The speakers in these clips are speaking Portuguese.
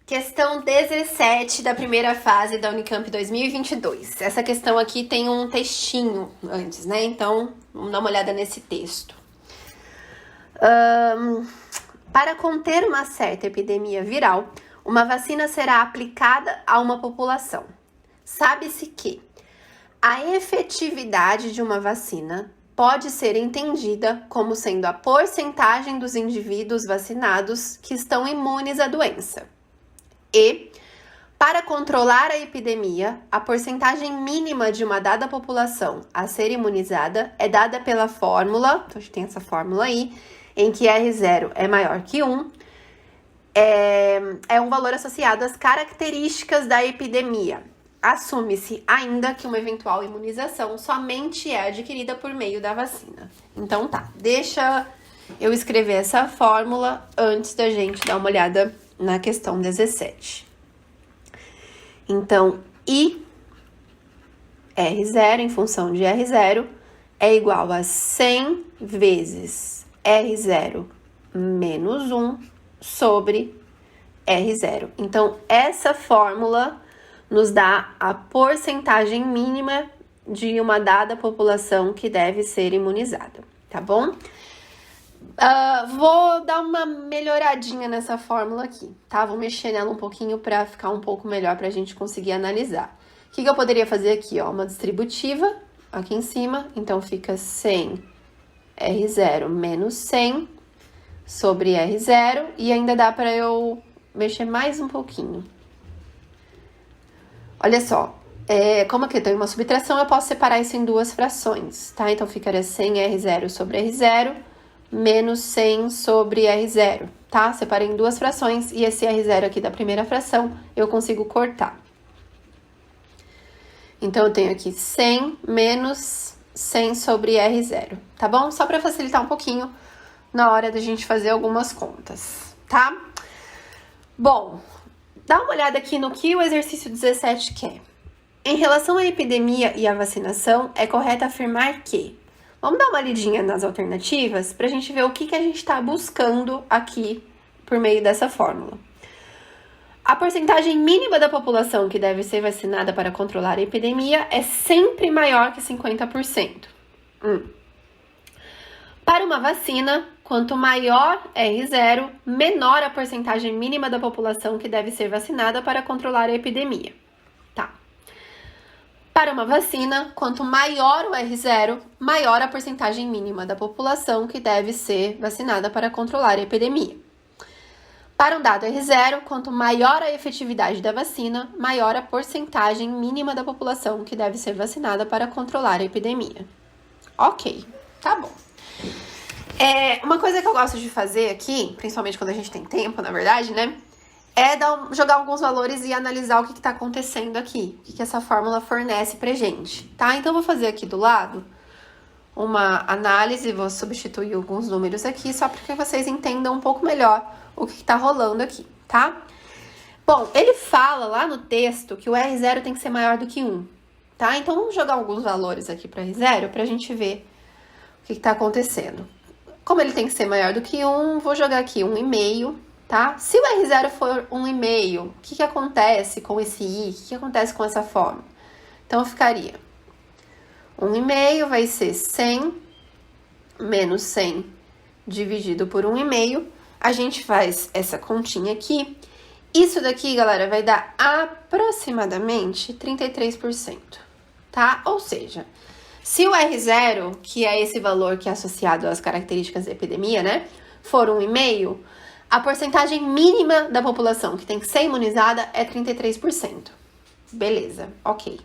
Questão 17 da primeira fase da Unicamp 2022. Essa questão aqui tem um textinho antes, né? Então, vamos dar uma olhada nesse texto. Para conter uma certa epidemia viral, uma vacina será aplicada a uma população. Sabe-se que a efetividade de uma vacina pode ser entendida como sendo a porcentagem dos indivíduos vacinados que estão imunes à doença. E, para controlar a epidemia, a porcentagem mínima de uma dada população a ser imunizada é dada pela fórmula, então a gente tem essa fórmula aí, em que R0 é maior que 1, é um valor associado às características da epidemia. Assume-se ainda que uma eventual imunização somente é adquirida por meio da vacina. Então tá, deixa eu escrever essa fórmula antes da gente dar uma olhada na questão 17. Então, I R0 em função de R0 é igual a 100 vezes R0 menos 1 sobre R0. Então, essa fórmula nos dá a porcentagem mínima de uma dada população que deve ser imunizada, tá bom? Vou dar uma melhoradinha nessa fórmula aqui, tá? Vou mexer nela um pouquinho para ficar um pouco melhor para a gente conseguir analisar. O que eu poderia fazer aqui, ó? Uma distributiva aqui em cima, então fica 100 R0 menos 100 sobre R0 e ainda dá para eu mexer mais um pouquinho. Olha só, como aqui tem uma subtração, eu posso separar isso em duas frações, tá? Então ficaria 100 R0 sobre R0 menos 100 sobre R0, tá? Separei em duas frações e esse R0 aqui da primeira fração eu consigo cortar. Então, eu tenho aqui 100 menos 100 sobre R0, tá bom? Só para facilitar um pouquinho na hora da gente fazer algumas contas, tá? Bom, dá uma olhada aqui no que o exercício 17 quer. Em relação à epidemia e à vacinação, é correto afirmar que... Vamos dar uma lidinha nas alternativas para a gente ver o que a gente está buscando aqui por meio dessa fórmula. A porcentagem mínima da população que deve ser vacinada para controlar a epidemia é sempre maior que 50%. Para uma vacina, quanto maior R0, menor a porcentagem mínima da população que deve ser vacinada para controlar a epidemia. Tá. Para uma vacina, quanto maior o R0, maior a porcentagem mínima da população que deve ser vacinada para controlar a epidemia. Para um dado R0, quanto maior a efetividade da vacina, maior a porcentagem mínima da população que deve ser vacinada para controlar a epidemia. Ok, tá bom. Uma coisa que eu gosto de fazer aqui, principalmente quando a gente tem tempo, na verdade, né? Jogar alguns valores e analisar o que está acontecendo aqui, o que essa fórmula fornece pra gente, tá? Então, eu vou fazer aqui do lado uma análise, vou substituir alguns números aqui, só para que vocês entendam um pouco melhor o que está rolando aqui, tá? Bom, ele fala lá no texto que o R0 tem que ser maior do que 1, tá? Então, vamos jogar alguns valores aqui para R0 pra gente ver o que está acontecendo. Como ele tem que ser maior do que 1, vou jogar aqui 1,5, tá? Se o R0 for 1,5, o que acontece com esse I? O que acontece com essa forma? Então, ficaria 1,5 vai ser 100 menos 100 dividido por 1,5. A gente faz essa continha aqui. Isso daqui, galera, vai dar aproximadamente 33%, tá? Ou seja, se o R0, que é esse valor que é associado às características da epidemia, né, for 1,5, a porcentagem mínima da população que tem que ser imunizada é 33%. Beleza, ok.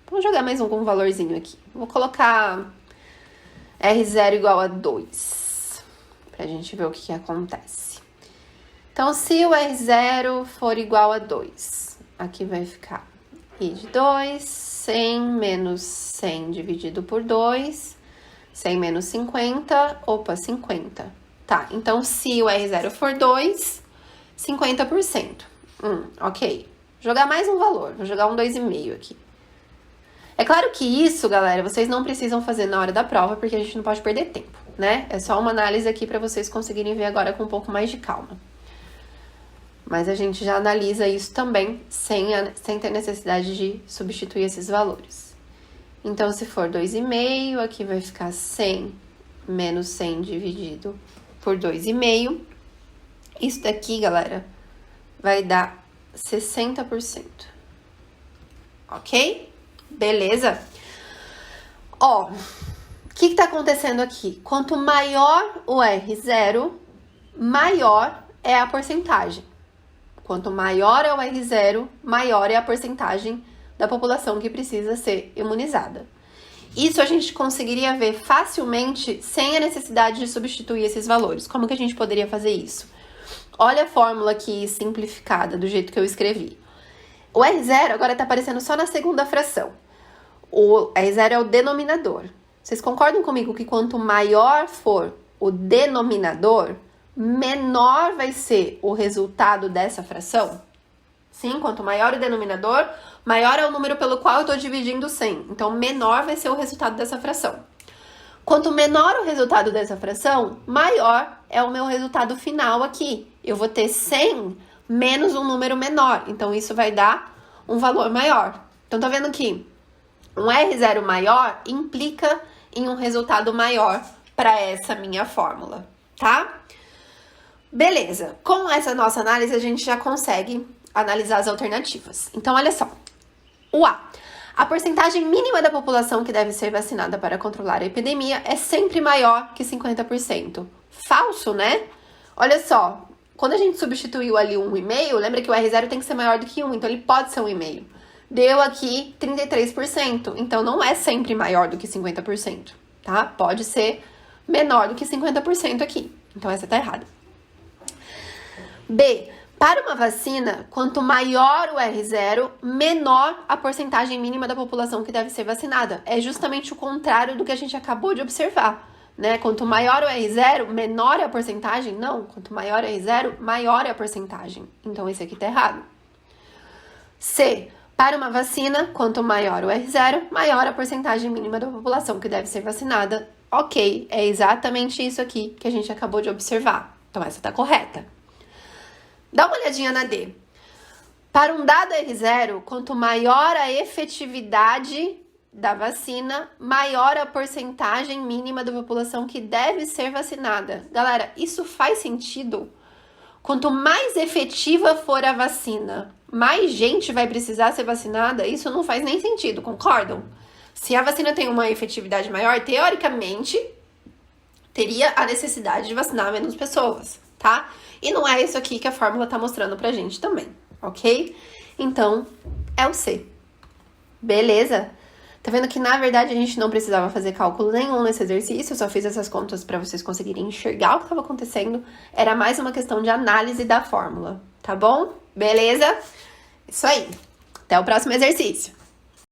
Vamos jogar mais algum valorzinho aqui. Vou colocar R0 igual a 2, pra gente ver o que acontece. Então, se o R0 for igual a 2, aqui vai ficar I de 2, 100 menos 100 dividido por 2, 100 menos 50, 50. Tá, então se o R0 for 2, 50%. Ok. Jogar mais um valor, vou jogar um 2,5 aqui. É claro que isso, galera, vocês não precisam fazer na hora da prova, porque a gente não pode perder tempo, né? É só uma análise aqui para vocês conseguirem ver agora com um pouco mais de calma. Mas a gente já analisa isso também sem ter necessidade de substituir esses valores. Então, se for 2,5, aqui vai ficar 100 menos 100 dividido por 2,5. Isso daqui, galera, vai dar 60%. Ok? Beleza? Ó, o que tá acontecendo aqui? Quanto maior o R0, maior é a porcentagem. Quanto maior é o R0, maior é a porcentagem da população que precisa ser imunizada. Isso a gente conseguiria ver facilmente sem a necessidade de substituir esses valores. Como que a gente poderia fazer isso? Olha a fórmula aqui simplificada, do jeito que eu escrevi. O R0 agora está aparecendo só na segunda fração. O R0 é o denominador. Vocês concordam comigo que quanto maior for o denominador, menor vai ser o resultado dessa fração? Sim, quanto maior o denominador, maior é o número pelo qual eu estou dividindo 100. Então, menor vai ser o resultado dessa fração. Quanto menor o resultado dessa fração, maior é o meu resultado final aqui. Eu vou ter 100 menos um número menor. Então, isso vai dar um valor maior. Então, tá vendo que um R0 maior implica em um resultado maior para essa minha fórmula, tá? Beleza. Com essa nossa análise, a gente já consegue analisar as alternativas. Então, olha só. O A. A porcentagem mínima da população que deve ser vacinada para controlar a epidemia é sempre maior que 50%. Falso, né? Olha só, quando a gente substituiu ali 1,5, lembra que o R0 tem que ser maior do que 1, então ele pode ser 1,5. Deu aqui 33%, então não é sempre maior do que 50%, tá? Pode ser menor do que 50% aqui, então essa tá errada. B. Para uma vacina, quanto maior o R0, menor a porcentagem mínima da população que deve ser vacinada. É justamente o contrário do que a gente acabou de observar, né? Quanto maior o R0, menor é a porcentagem? Não, quanto maior o R0, maior é a porcentagem. Então, esse aqui tá errado. C. Para uma vacina, quanto maior o R0, maior a porcentagem mínima da população que deve ser vacinada. Ok, é exatamente isso aqui que a gente acabou de observar. Então, essa tá correta. Dá uma olhadinha na D. Para um dado R0, quanto maior a efetividade da vacina, maior a porcentagem mínima da população que deve ser vacinada. Galera, isso faz sentido? Quanto mais efetiva for a vacina, mais gente vai precisar ser vacinada? Isso não faz nem sentido, concordam? Se a vacina tem uma efetividade maior, teoricamente, teria a necessidade de vacinar menos pessoas, tá? E não é isso aqui que a fórmula tá mostrando pra gente também, ok? Então, é o C. Beleza? Tá vendo que, na verdade, a gente não precisava fazer cálculo nenhum nesse exercício, eu só fiz essas contas pra vocês conseguirem enxergar o que estava acontecendo. Era mais uma questão de análise da fórmula, tá bom? Beleza? Isso aí. Até o próximo exercício.